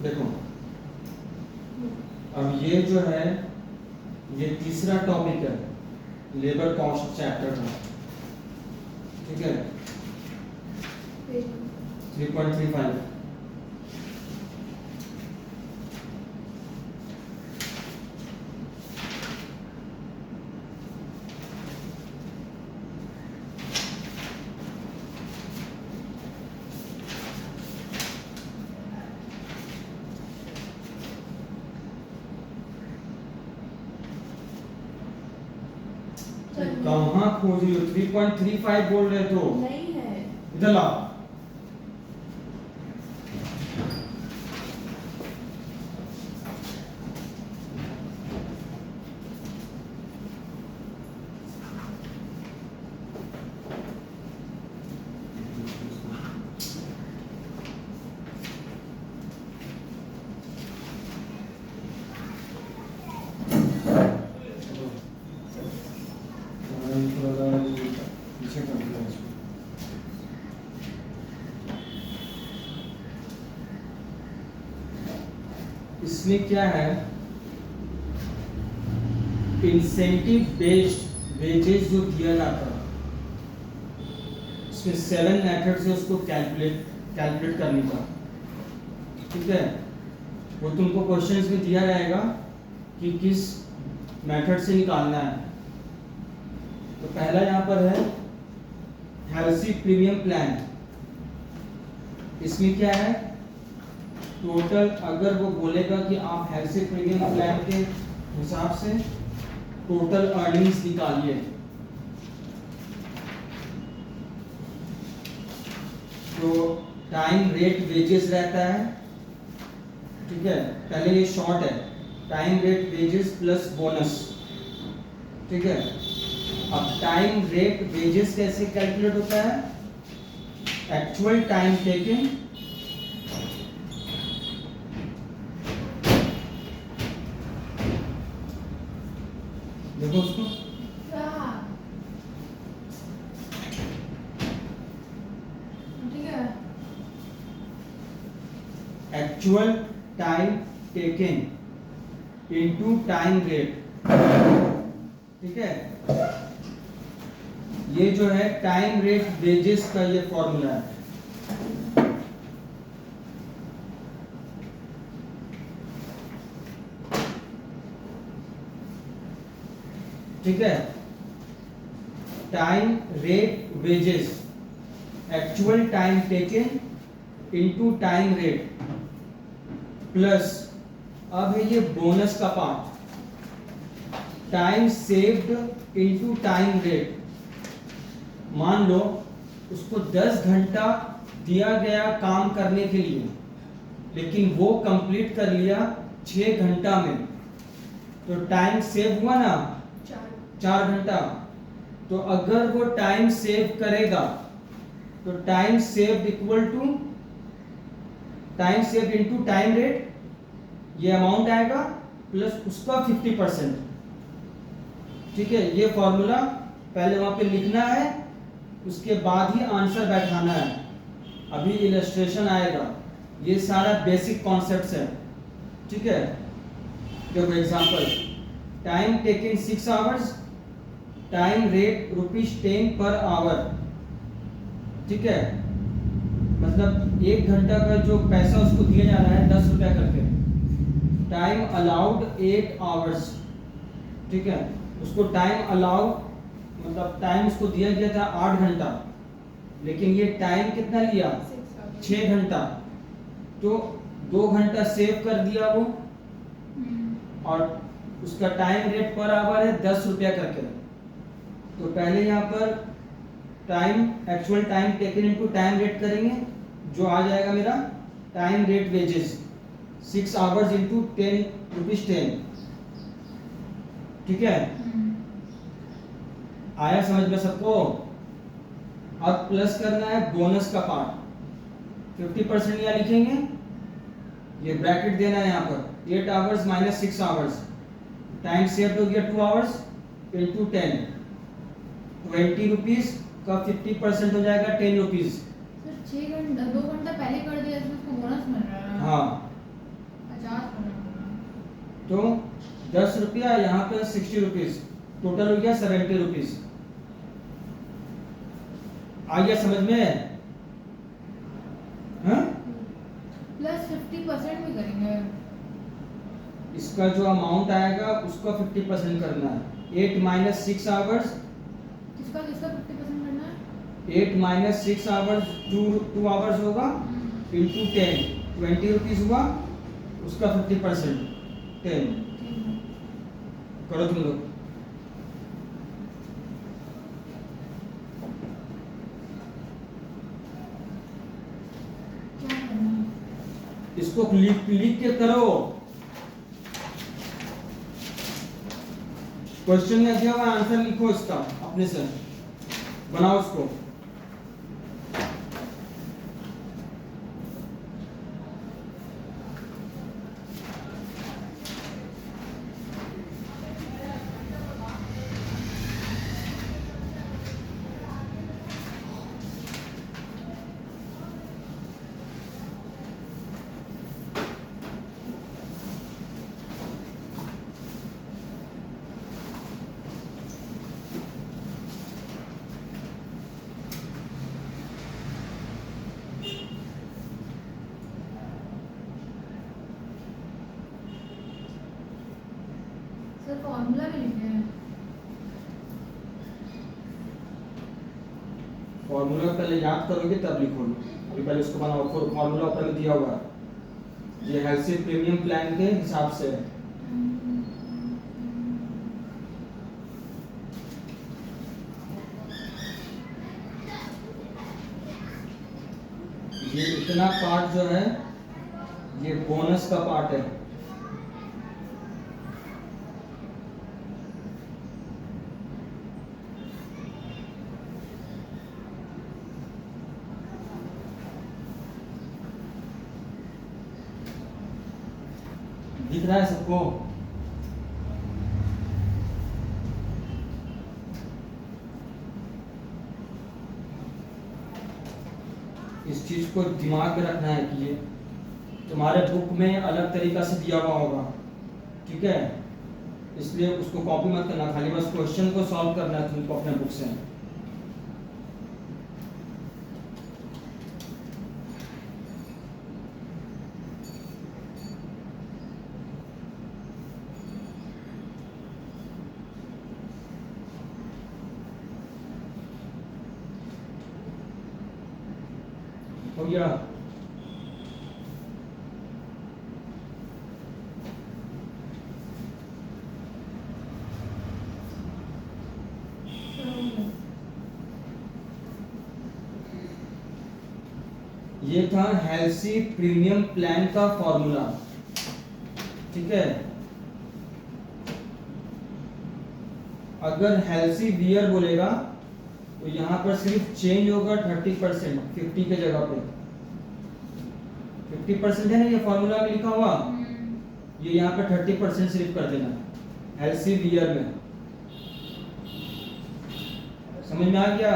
देखो अब ये जो है ये तीसरा टॉपिक है लेबर कॉस्ट चैप्टर का, ठीक है 3.35। कहाँ खोज रही हो? 3.35 बोल रहे तो नहीं है। इधर लाओ। पीछे कर दिया इसको। इसमें क्या है, इंसेंटिव बेस्ड वेजेस जो दिया जाता है, इसमें 7 मेथड से उसको कैलकुलेट करने का, ठीक है। वो तुमको क्वेश्चंस में दिया जाएगा कि किस मेथड से निकालना है। तो पहला यहाँ पर है हेल्सी प्रीमियम प्लान। इसमें क्या है, टोटल अगर वो बोलेगा कि आप हेल्सी प्रीमियम प्लान के हिसाब से टोटल अर्निंग्स निकालिए, तो टाइम रेट वेजेस रहता है, ठीक है। पहले ये शॉर्ट है, time rate wages plus bonus, ठीक है। अब टाइम रेट वेजेस कैसे कैलकुलेट होता है, एक्चुअल टाइम टेकन देखो उसको, ठीक है। Actual time taken into time rate, ठीक है। ये जो है टाइम रेट वेजेस का ये फॉर्मूला है, ठीक है। Time rate wages actual time taken into time rate plus, अब है ये बोनस का part, time saved into time rate. मान लो उसको 10 घंटा दिया गया काम करने के लिए, लेकिन वो कंप्लीट कर लिया 6 घंटा में, तो टाइम सेव हुआ ना 4 घंटा। तो अगर वो टाइम सेव करेगा तो time save equal to time save into time rate, ये अमाउंट आएगा प्लस उसका 50%, ठीक है। ये फॉर्मूला पहले वहां पे लिखना है, उसके बाद ही आंसर बैठाना है। अभी इलस्ट्रेशन आएगा, ये सारा बेसिक कॉन्सेप्ट्स है, ठीक है। देखो example, time taken 6 hours, time rate ₹10 per hour, ठीक है। मतलब 1 घंटा का जो पैसा उसको दिया जा रहा है 10 रुपया करके। टाइम अलाउड 8 आवर्स, ठीक है। उसको टाइम अलाउड मतलब टाइम उसको दिया गया था 8 घंटा, लेकिन ये टाइम कितना लिया 6 घंटा, तो 2 घंटा सेव कर दिया वो, और उसका टाइम रेट पर आवर है 10 रुपया करके। तो पहले यहाँ पर time actual time taken into time rate करेंगे, जो आ जाएगा मेरा time rate wages 6 hours into ₹10, ठीक है। आया समझ में सबको? अब प्लस करना है बोनस का पार्ट, 50% यहाँ लिखेंगे, ये ब्रैकेट देना है यहाँ पर 8 hours minus 6 hours, time save हो गया 2 आवर्स इनटू 10, 20 रुपीज का 50% हो जाएगा 10 रुपीज। 2 घंटा पहले कर दिया तो उसको बोनस मिल रहा है। हाँ, 50 बना। तो 10 रुपया, यहाँ पे 60 रुपीज, टोटल हो गया 70 रुपीज। आ गया समझ में? हाँ, प्लस 50% भी करेंगे। इसका जो अमाउंट आएगा उसका 50% करना है। 8 माइनस 6 आवर्स, किसका किसका 50% करना है? 8 माइनस 6 आवर्स 2 आवर्स होगा इंटू 10, 20 रुपीज हुआ, उसका 50% 10। करो तुम लोग। क्या करना है? इसको लिख लिख के करो। क्वेश्चन में दिया हुआ आंसर लिखो इसका अपने से, बनाओ उसको। सर फॉर्मूला भी लिखे हैं। फॉर्मूला पहले याद करोगे तब लिखोगे, अभी पहले उसको बनाओ। फॉर्मूला ऊपर में दिया हुआ है, ये हेल्थ प्रीमियम प्लान के हिसाब से है। ये इतना पार्ट जो है ये बोनस का पार्ट है। दिख रहा है सबको? इस चीज को दिमाग में रखना है कि ये तुम्हारे बुक में अलग तरीका से दिया हुआ होगा, ठीक है? इसलिए उसको कॉपी मत करना, खाली बस क्वेश्चन को सॉल्व करना है तुमको अपने बुक से। हो गया? ये था हेल्सी प्रीमियम प्लान का फॉर्मूला, ठीक है? अगर हेल्सी वियर बोलेगा तो यहाँ पर सिर्फ चेंज होगा 30%, 50 के जगह पे 50% है ना, ये फॉर्मूला में लिखा हुआ, ये यहाँ पे 30% सिर्फ कर देना हेल्सी वियर में। समझ में आ गया?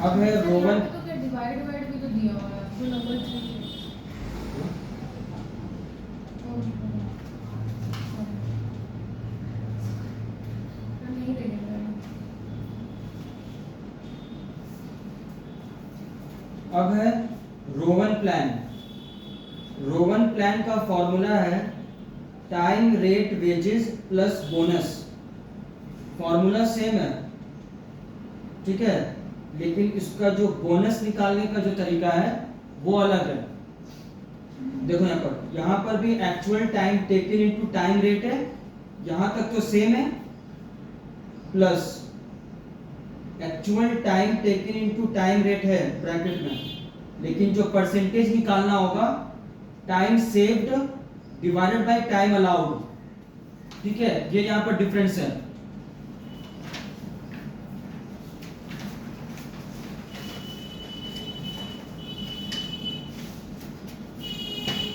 अब है रोवन। तो क्या डिवाइड भी तो दिया हुआ है, तो नंबर 3 नहीं रहेगा। अब है रोवन प्लान। रोवन प्लान का फॉर्मूला है time rate wages plus bonus. Formula same है, ठीक है, लेकिन इसका जो बोनस निकालने का जो तरीका है वो अलग है। देखो यहाँ पर भी actual time taken into time rate है, यहाँ तक तो सेम है, plus actual time taken into time rate है ब्रैकेट में, लेकिन जो परसेंटेज निकालना होगा time saved divided by time allowed, ठीक है? ये यहाँ पर डिफरेंस है।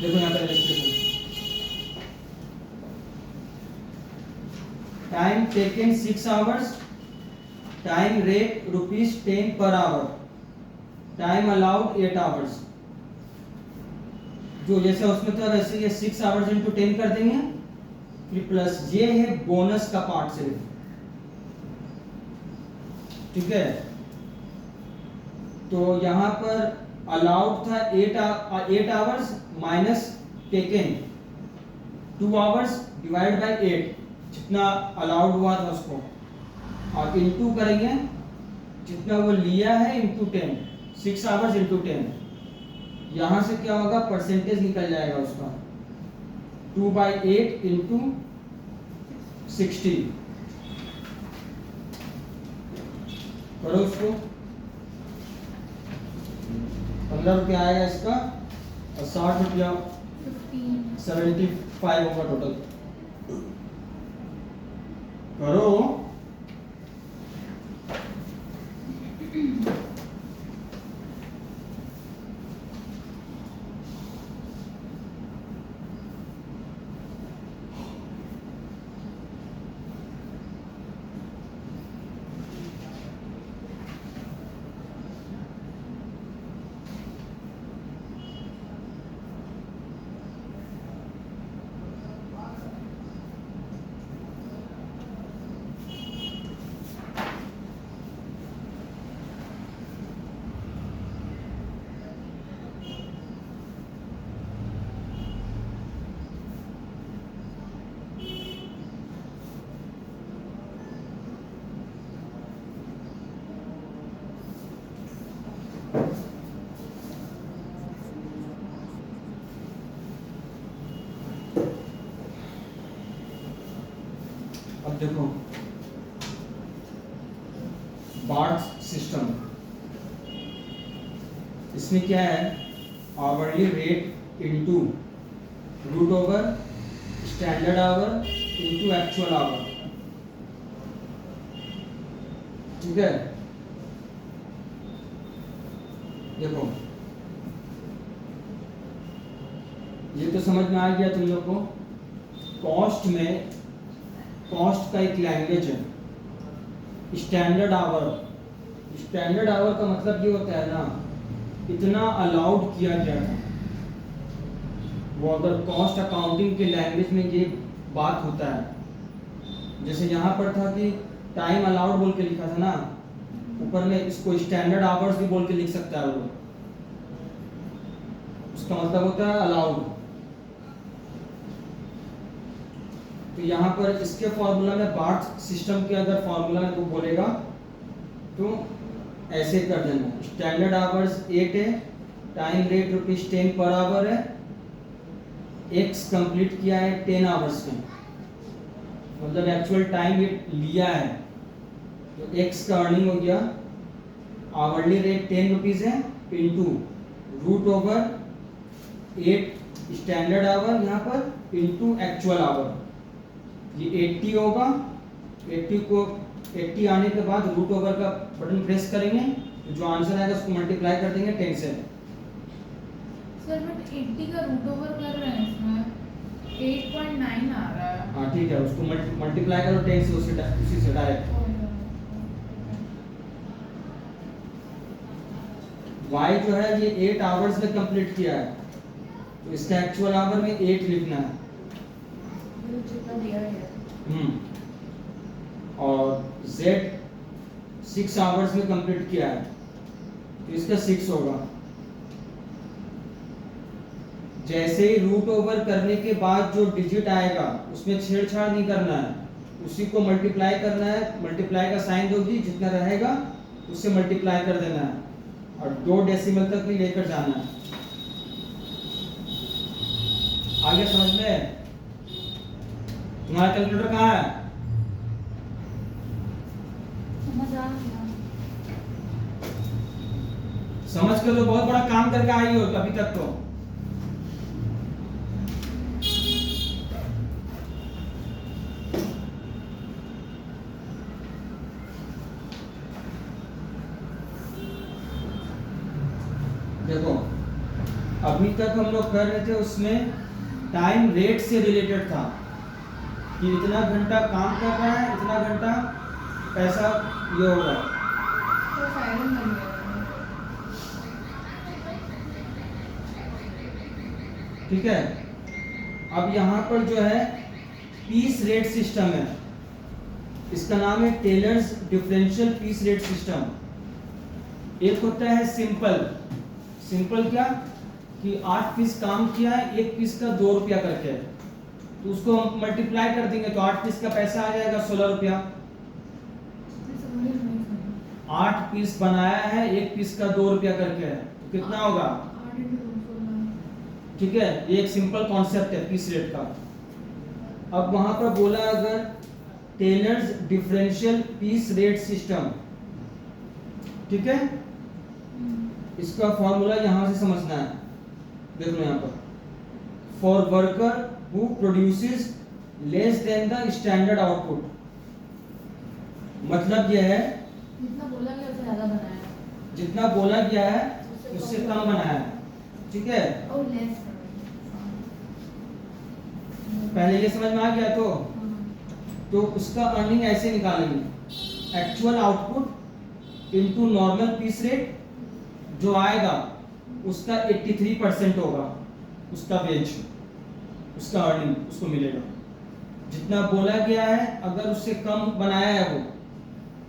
देखो यहाँ पर time taken 6 hours, time rate ₹10 per hour, time allowed 8 hours. जो जैसे उसमें था वैसे ये 6 आवर्स इंटू 10 कर देंगे, फिर प्लस ये है बोनस का पार्ट सिर्फ, ठीक है। तो यहाँ पर अलाउड था 8 hours minus taken 2 hours divide by 8, जितना अलाउड हुआ था उसको, और इनटू करेंगे जितना वो लिया है इंटू 10, 6 आवर्स इंटू 10। यहाँ से क्या होगा, परसेंटेज निकल जाएगा उसका 2/8 इंटू 60। करो उसको, 15 रुपया आएगा इसका, और 60 रुपया 75 होगा टोटल। करो। अब देखो बार्ट सिस्टम, इसमें क्या है, hourly rate into root over standard hour into actual hour, ठीक है। देखो ये तो समझ में आ गया तुम लोग को। कॉस्ट में, कॉस्ट का एक लैंग्वेज है स्टैंडर्ड आवर। स्टैंडर्ड आवर का मतलब ये होता है ना, इतना अलाउड किया गया था। वो अगर कॉस्ट अकाउंटिंग के लैंग्वेज में ये बात होता है, जैसे यहाँ पर था कि टाइम अलाउड बोल के लिखा था ना, ऊपर में इसको स्टैंडर्ड आवर्स भी बोल के लिख सकता है वो, उसका मतलब होता है अलाउड। तो यहाँ पर इसके फॉर्मूला में, बार्ट सिस्टम के अगर फॉर्मूला में वो बोलेगा तो ऐसे कर देना, स्टैंडर्ड आवर्स 8 है, टाइम रेट ₹10 पर आवर है, एक्स कंप्लीट किया है 10 आवर्स में, मतलब एक्चुअल टाइम ये लिया है, तो एक्स का अर्निंग हो गया, आवरली रेट 10 रुपीज है, into root over 8 standard hour यहाँ पर इंटू एक्चुअल आवर, ये 80 होगा। 80 आने के बाद रूट ओवर का बटन प्रेस करेंगे, तो जो आंसर आएगा उसको मल्टीप्लाई कर देंगे 10 से। सर बट 80 का रूट ओवर कर रहे हैं इसमें 8.9 आ रहा है। हाँ ठीक है, उसको मल्टीप्लाई करो 10 से, उसी से डायरेक्ट। y जो है ये 8 आवर्स में कंप्लीट किया है, तो इसका एक्चुअल आवर में 8 लिखना है। जितना दिया है। और z 6 आवर्स में कंप्लीट किया है, तो इसका 6 होगा। जैसे ही रूट ओवर करने के बाद जो डिजिट आएगा उसमें छेड़छाड़ नहीं करना है, उसी को मल्टीप्लाई करना है, मल्टीप्लाई का साइन दोगी, जितना रहेगा उससे मल्टीप्लाई कर देना है, और 2 डेसिमल तक भी लेकर जाना है। आगे समझ में? तुम्हारा कैलकुलेटर कहाँ है? समझ के तो बहुत बड़ा काम करके आई हो अभी तक तो। देखो अभी तक हम लोग कर रहे थे, उसमें टाइम रेट से रिलेटेड था कि इतना घंटा काम कर रहा है, इतना घंटा पैसा ये होगा। तो फाइनल बन गया। ठीक है। अब यहाँ पर जो है पीस रेट सिस्टम है, इसका नाम है Taylor's differential piece rate system. एक होता है सिंपल। सिंपल क्या कि 8 पीस काम किया है, एक पीस का 2 रुपया करके है, तो उसको मल्टीप्लाई कर देंगे तो 8 पीस का पैसा आ जाएगा 16 रुपया। 8 पीस बनाया है, एक पीस का 2 रुपया करके है, तो कितना होगा? ठीक है, ये एक सिंपल कॉन्सेप्ट है पीस रेट का। अब वहां पर बोला अगर Taylor's differential piece rate system, ठीक है, इसका फॉर्मूला यहां से समझना है। देखो यहाँ पर for worker who produces less than the standard output, मतलब यह है जितना बोला गया उससे ज्यादा बनाया जितना बोला गया है उससे कम बनाया है, ठीक है। और लेस पहले ये समझ में आ गया तो उसका अर्निंग ऐसे निकालेंगे, actual output into normal piece rate, जो आएगा उसका 83% होगा उसका वेज, उसका अर्निंग उसको मिलेगा। जितना बोला गया है अगर उससे कम बनाया है वो,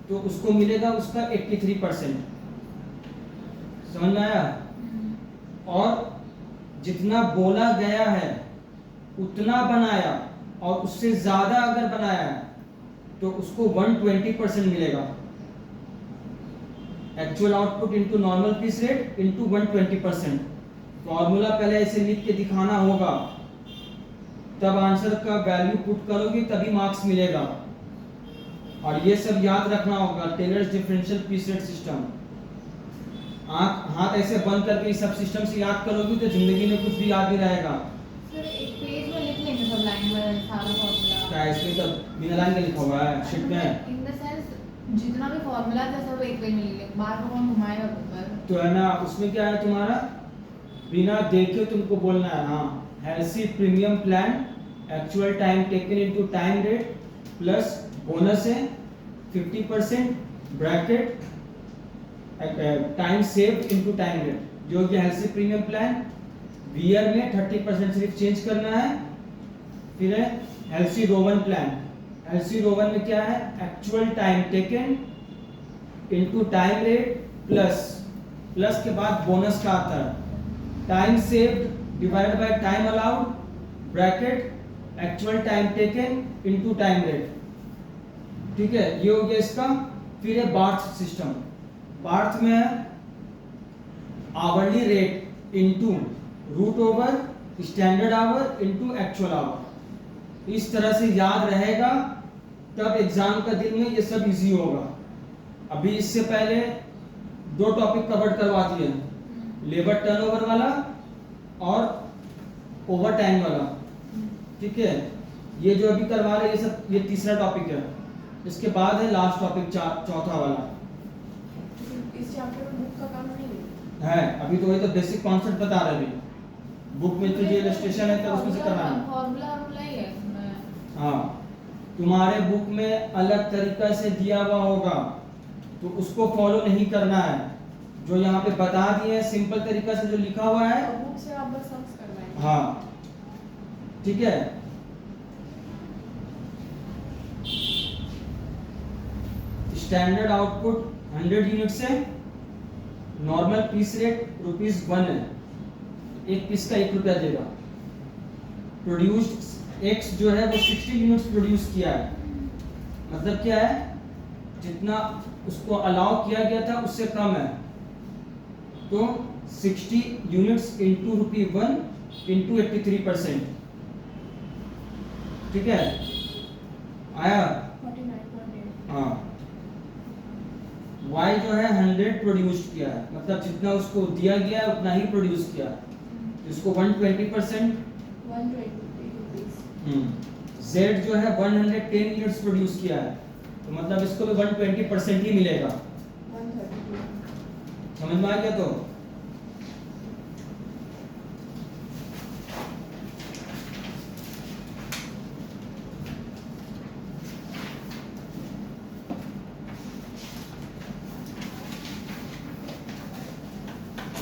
तो उसको मिलेगा उसका 83%। समझ में आया? और जितना बोला गया है उतना बनाया और उससे ज्यादा अगर बनाया है तो उसको 120% मिलेगा। Actual output into normal piece rate into 120%। Formula पहले ऐसे लिख के दिखाना होगा, तब आंसर का वैल्यू पुट करोगे तभी मार्क्स मिलेगा। और ये सब याद रखना होगा, Taylor's differential piece rate system. आंख हाथ ऐसे बंद करके इस सब सिस्टम से याद करोगे तो जिंदगी में कुछ भी याद नहीं रहेगा। सर एक पेज में लिख लेंगे सब लाइन में सारा फॉर्मूला। क्या इसमें तो बिना लाइन के लिखा हुआ है शीट में? इन द सेंस जितना भी फॉर्मूला था सब एक पेज में लिख लेंगे, बार बार कौन घुमाएगा पेपर। तो है ना, उसमें क्या है तुम्हारा, बिना देखे तुमको बोलना है। हाँ, Halsey premium plan, actual time taken into time rate plus bonus है 50% bracket time saved into time rate, जो कि हेल्सी प्रीमियम प्लान। वीयर में 30% सिर्फ चेंज करना है। फिर है Halsey Rowan plan. Halsey Rowan में क्या है, actual time taken into time rate plus के बाद बोनस का आता है time saved divided by time allowed bracket actual time taken into time rate. ठीक है, ये हो गया इसका। फिर है बार्थ सिस्टम। बार्थ में hourly rate into root over standard hour into actual hour. इस तरह से याद रहेगा तब एग्जाम का दिन में ये सब इजी होगा। अभी इससे पहले 2 टॉपिक कवर करवा दिए, लेबर टर्नओवर वाला और ओवर टाइम वाला। ठीक है, ये जो अभी करवा रहे ये सब, ये तीसरा टॉपिक है। इसके बाद है लास्ट टॉपिक चौथा वाला इस चैप्टर में बुक का काम नहीं है। अभी तो वही तो बेसिक कॉन्सेप्ट बता रहे हैं। बुक में तो जो इलस्ट्रेशन है तब उसमें से करना है। फॉर्मूला ही है इसमें। हाँ, तुम्हारे बुक में अलग तरीका से दिया हुआ होगा तो उसको फॉलो नहीं करना है। जो यहाँ पे बता दिए सिंपल तरीका से जो लिखा हुआ है, बुक से आप बस सम्स करना है। हाँ ठीक है। स्टैंडर्ड आउटपुट 100 यूनिट से नॉर्मल पीस रेट ₹1 है, एक पीस का 1 रुपया देगा। प्रोड्यूस्ड एक्स जो है वो 60 यूनिट्स प्रोड्यूस किया है, मतलब क्या है, जितना उसको अलाउ किया गया था उससे कम है, तो 60 यूनिट्स इंटू ₹1 इंटू 83%। ठीक है, आया? 49.8। हाँ, y जो है 100 प्रोड्यूस किया है, मतलब जितना उसको दिया गया है उतना ही प्रोड्यूस किया, इसको 120%। 120 रुपीस। z जो है 110 यूनिट्स प्रोड्यूस किया है, तो मतलब इसको भी 120% ही मिलेगा। 132। समझ में आ गया? तो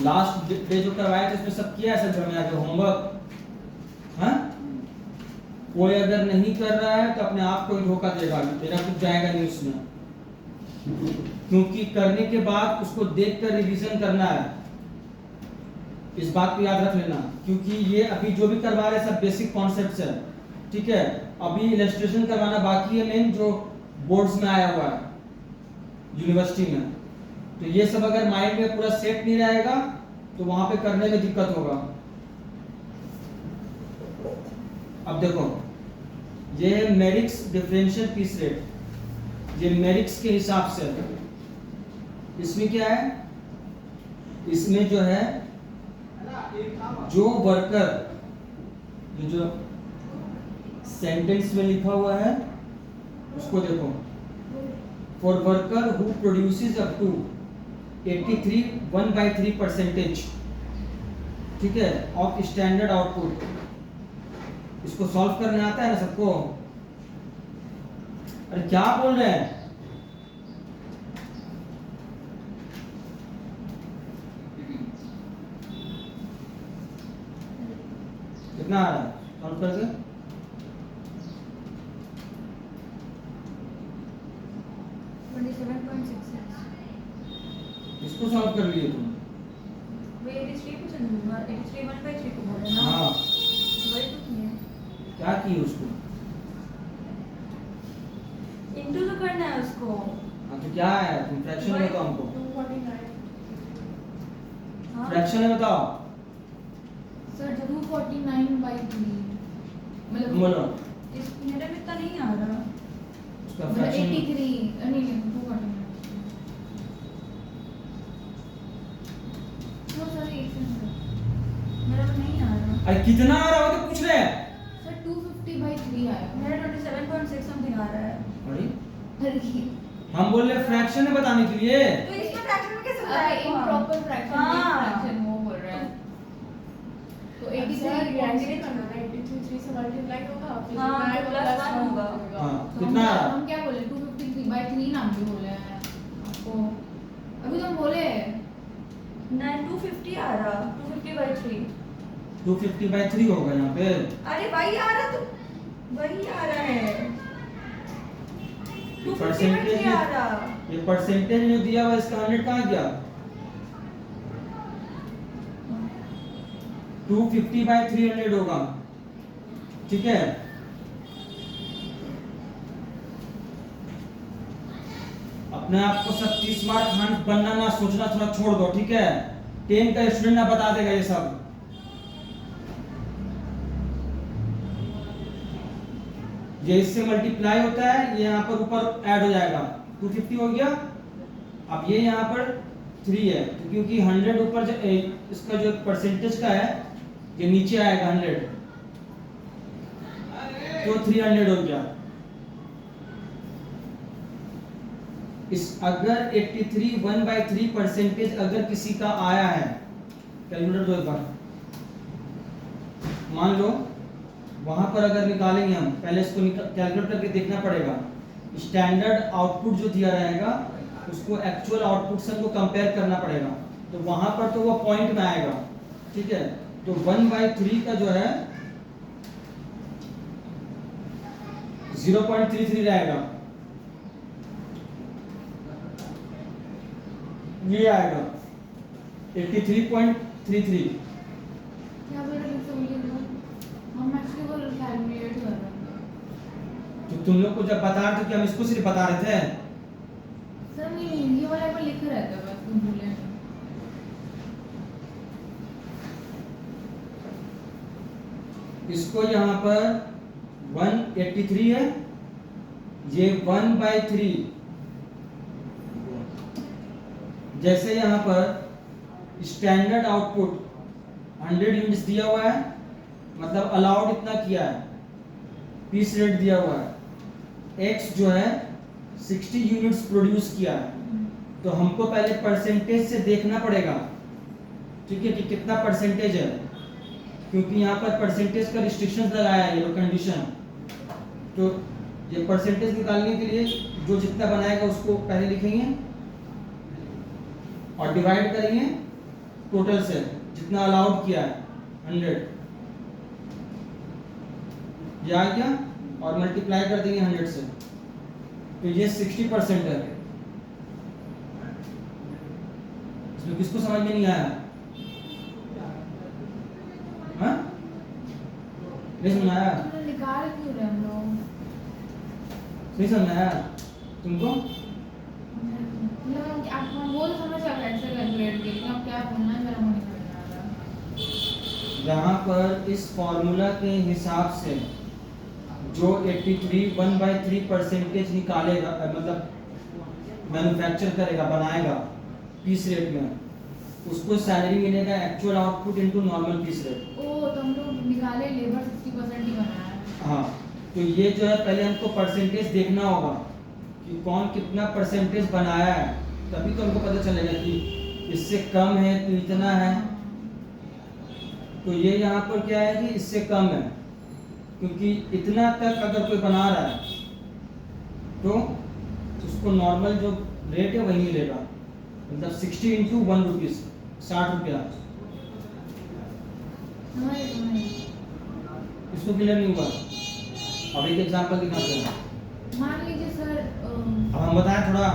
लास्ट डे जो करवाए थे उसमें सब किया है, सब जब में आके होमवर्क कोई अगर नहीं कर रहा है तो अपने आप को ही धोखा देगा, मेरा कुछ जाएगा नहीं उसमें, क्योंकि करने के बाद उसको देखकर रिवीजन करना है। इस बात को याद रख लेना, क्योंकि ये अभी जो भी करवा रहे हैं सब बेसिक कॉन्सेप्ट्स है, ठीक है। अभी इलस्ट्रेशन करवाना बाकी है मेन, जो बोर्ड्स में आया हुआ है यूनिवर्सिटी में। तो ये सब अगर माइंड में पूरा सेट नहीं रहेगा तो वहां पे करने में दिक्कत होगा। अब देखो, ये है मेरिक्स डिफरेंशियल पीस रेट, ये मेरिक्स के हिसाब से। इसमें क्या है, इसमें जो है जो वर्कर, ये जो सेंटेंस में लिखा हुआ है उसको देखो, for worker who produces up to 83 1/3%, ठीक है, ऑफ स्टैंडर्ड आउटपुट। इसको सॉल्व करने आता है ना सबको? अरे क्या बोल रहे हैं? कितना आ रहा है सॉल्व करके? 27.66। इसको सॉल्व कर लिए तुम? वो 83 को चलूंगा, 83 1/3 को बोले ना। हाँ, वही तो किया है। क्या किए उसको? इंटू तो करना है उसको। हाँ तो क्या है, तुम फ्रैक्शन में बताओ हमको, 249। हाँ फ्रैक्शन में बताओ। सर 249/3 मतलब बोलो इस मेरे में इतना नहीं आ रहा। उसका मतलब फ्रैक्शन। 83 नहीं 249। तो सर एक सेकंड मेरा में नहीं आ रहा। अरे कितना आ रहा हो तो पूछ रहे हैं। सर 250/3 आया। मेरा 27.6 समथिंग आ रहा है। अरे अरे हम बोल रहे फ्रैक्शन में बताने के लिए। तो इसमें फ्रैक्शन में कैसे अरे बताया? इम्प्रॉपर फ्रैक्शन हाँ। फ्रैक्शन वो बोल रहा है। तो 83 हाँ, प्लस 1 होगा। हाँ तो कितना आ रहा? हम क्या बोले 253/3 नाम भी बोले हैं आपको, अभी तो हम बोले नहीं 250 आ रहा, 250/3। 250/3 होगा यहाँ पे। अरे वही आ रहा, तो वही आ रहा है। 250/3 आ रहा। ये परसेंटेज जो दिया हुआ इसका 100 कहाँ गया? 250/300 होगा, ठीक है। अपने आप को सब 30 मार्क खान बनना ना सोचना थोड़ा छोड़ दो, ठीक है। 10 का स्टूडेंट ना बता देगा ये सब। ये इससे मल्टीप्लाई होता है, ये यहाँ पर ऊपर ऐड हो जाएगा, 250 हो गया। अब ये यहाँ पर 3 है, तो क्योंकि 100 ऊपर इसका जो परसेंटेज का है ये नीचे आएगा 100, तो 300 हो गया। इस अगर 83 1/3% अगर किसी का आया है, कैलकुलेटर दो एक बार, मान लो वहां पर अगर निकालेंगे हम, पहले इसको कैलकुलेट करके देखना पड़ेगा। स्टैंडर्ड आउटपुट जो दिया रहेगा उसको एक्चुअल आउटपुट से हमको कंपेयर करना पड़ेगा, तो वहां पर तो वो पॉइंट में आएगा, ठीक है। तो 1/3 का जो है 0.33 रहेगा, ये आएगा 83.33। क्या बोल रहे हैं तो बोलिए तो हम एक्चुअली वो कैलकुलेट कर रहे हैं। तो तुम लोग को जब बता रहे थे कि हम इसको सिर्फ बता रहे थे। सर नहीं ये वाला पर लिखा रहता है बस, तुम भूले नहीं। इसको यहाँ पर 183 है, ये 1/3। जैसे यहाँ पर स्टैंडर्ड आउटपुट 100 यूनिट्स दिया हुआ है, मतलब अलाउड इतना किया है, पीस रेट दिया हुआ है, एक्स जो है 60 यूनिट्स प्रोड्यूस किया है, तो हमको पहले परसेंटेज से देखना पड़ेगा, ठीक है, कि कितना परसेंटेज है, क्योंकि यहाँ पर परसेंटेज का रिस्ट्रिक्शन लगाया है ये लोग कंडीशन। तो ये परसेंटेज निकालने के लिए जो जितना बनाएगा उसको पहले लिखेंगे और डिवाइड करेंगे टोटल से, जितना अलाउड किया है 100। ये आ गया और मल्टीप्लाई कर देंगे 100 से, तो ये 60% है। इसमें किसको समझ में नहीं आया? हाँ, नहीं समझ आया? तुमने निकाल क्यों रहे हम लोग? नहीं समझ आया तुमको? मतलब आप हम बोल समझ आ कैसे कैलकुलेट किए, लेकिन अब क्या बोलना है मेरा मन नहीं कर रहा। यहाँ पर इस फॉर्मूला के हिसाब से जो 83 1/3% निकालेगा, मतलब मैन्युफैक्चर करेगा, बनाएगा पीस रेट में, उसको सैलरी मिलेगा actual output into normal piece rate. ओ तो हम लोग निकाले लेबर 60% ही बनाया है। हाँ, तो ये जो है पहले हमको परसेंटेज देखना होगा कि कौन कितना परसेंटेज बनाया है, तभी तो हमको पता चलेगा कि इससे कम है तो इतना है। तो ये यहाँ पर क्या है कि इससे कम है, क्योंकि इतना तक अगर कोई बना रहा है तो उसको नॉर्मल जो रेट है वही मिलेगा, मतलब 60 इंटू 1 रुपीज़, 60 रुपया। इसको क्लियर नहीं हुआ? अब एक एग्जांपल दिखाते हैं। मान लीजिए सर अब हम बताएं थोड़ा,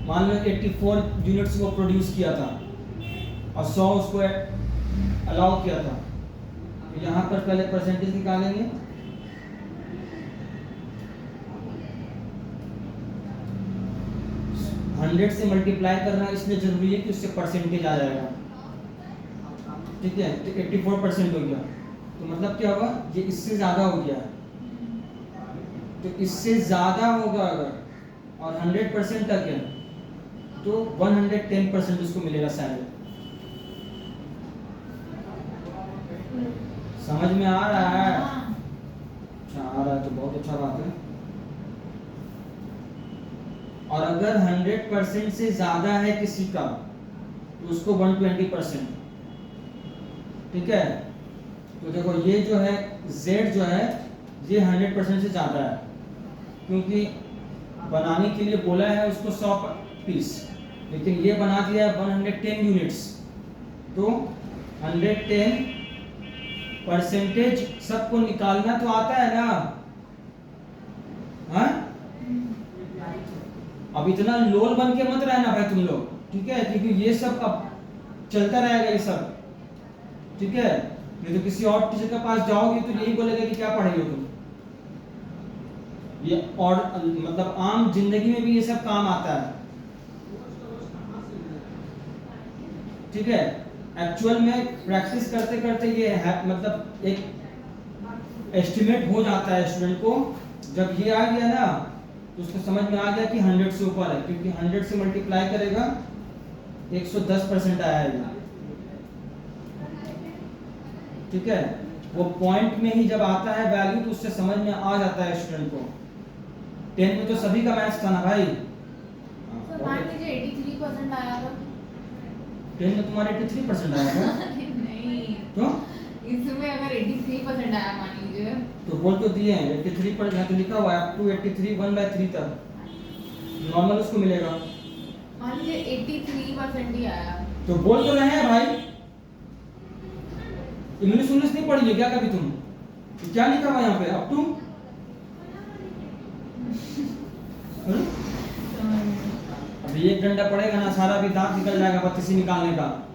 मान लो 84 यूनिट्स वो प्रोड्यूस किया था और 100 उसको अलाउ किया था, तो यहाँ पर पहले परसेंटेज निकालेंगे। हंड्रेड से मल्टीप्लाई करना इसलिए जरूरी है कि उससे परसेंटेज आ जाएगा, ठीक है? तो 84% हो गया, तो मतलब क्या होगा, ये इससे ज़्यादा हो गया है, तो इससे ज़्यादा होगा अगर और 100% तक है तो 110% उसको मिलेगा सैलरी। समझ में आ रहा है? अच्छा आ रहा है तो बहुत अच्छा बात है। और अगर 100% से ज़्यादा है किसी का तो उसको 120%, ठीक है? तो देखो ये जो है Z जो है ये 100% से ज़्यादा है, क्योंकि बनाने के लिए बोला है उसको 100 पीस, लेकिन ये बना दिया है 110 यूनिट्स, तो 110% सबको निकालना तो आता है ना? हाँ, अब इतना लोल बन के मत रहना भाई तुम लोग, ठीक है? क्योंकि ये सब अब चलता रहेगा ये सब, ठीक है? नहीं तो किसी और टीचर के पास जाओगे तो यही बोलेगा कि क्या पढ़े हो तुम। ये और मतलब आम जिंदगी में भी ये सब काम आता है, ठीक है? एक्चुअल में प्रैक्टिस करते करते ये है, मतलब एक एस्टिमेट हो जाता है स्टूडेंट को। जब ये आ गया ना तो उसको समझ में आ गया कि 100 से ऊपर है, क्योंकि 100 से मल्टीप्लाई करेगा 110% आया है, ठीक है? वो पॉइंट में ही जब आता है वैल्यू तो उससे समझ में आ जाता है स्टूडेंट को। 10 में तो सभी का मैथ्स था ना भाई। सर मान लीजिए 83% आया था। 10 में तुम्हारे 83% आया था? नहीं, तो इसमें अगर 83% आया मान लीजिए, तो बोल तो दिए हैं 83 पर, यहाँ तो लिखा हुआ है अप टू 83 1/3 तक नॉर्मल उसको मिलेगा। मान लीजिए 83% ही आया। तो बोल तो रहे हैं भाई, इंग्लिश नहीं पढ़ी है क्या कभी तुम? क्या लिखा हुआ यहाँ पे अप टू? अभी एक डंडा पड़ेगा ना सारा भी दांत निकल जाएगा बत्तीसी निकालने का।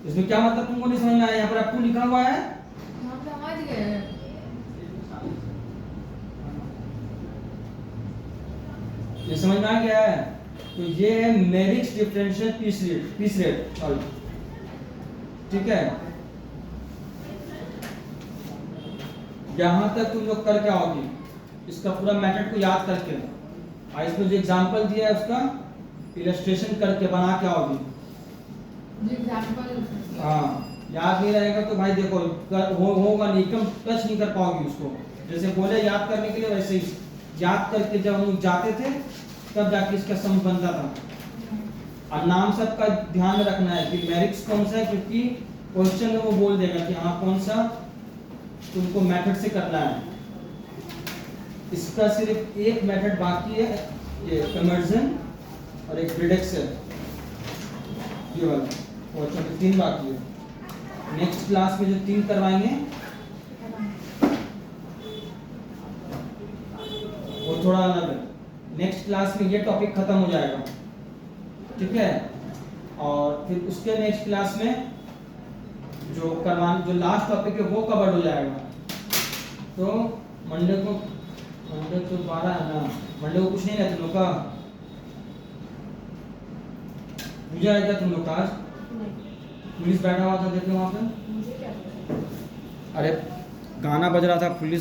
इसमें क्या मतलब तुमको नहीं समझ में आया? यहाँ पर अप टू लिखा हुआ है, हम समझ गए। ये समझ में आ गया है? तो ये है मेरिट्स डिफरेंशियल पीस रेट, ठीक है? यहाँ तक तुम लोग करके आओगे, इसका पूरा मेथड को याद करके, और इसमें जो एग्जांपल दिया है उसका इलस्ट्रेशन करके बना के आओगे। जो एग्जांपल, हाँ, याद नहीं रहेगा तो भाई देखो होगा नहीं, एकदम टच नहीं कर पाओगे उसको। जैसे बोले याद करने के लिए, वैसे ही याद करके जब हम लोग जाते थे तब जाके इसका सम बनता था। और नाम सबका ध्यान रखना है कि मेरिट्स कौन सा है, क्योंकि क्वेश्चन में वो बोल देगा कि हाँ कौन सा तुमको मेथड से करना है। इसका सिर्फ एक मेथड बाकी है, ये कन्वर्जन और एक रिडक्स है, ये वाला क्वेश्चन के 3 बाकी है। नेक्स्ट क्लास में जो 3 करवाएंगे वो थोड़ा अलग है। नेक्स्ट क्लास में ये टॉपिक खत्म हो जाएगा, ठीक है। और फिर उसके नेक्स्ट क्लास में जो लास्ट टॉपिक है वो कवर हो जाएगा। तो मंडे तो 12 है ना, मंडे को कुछ नहीं रहता तुम लोग का, पूजा है क्या तुम लोग का आज? पुलिस बैठा हुआ था, देखे वहाँ पे, मुझे क्या पता। अरे गाना बज रहा था, पुलिस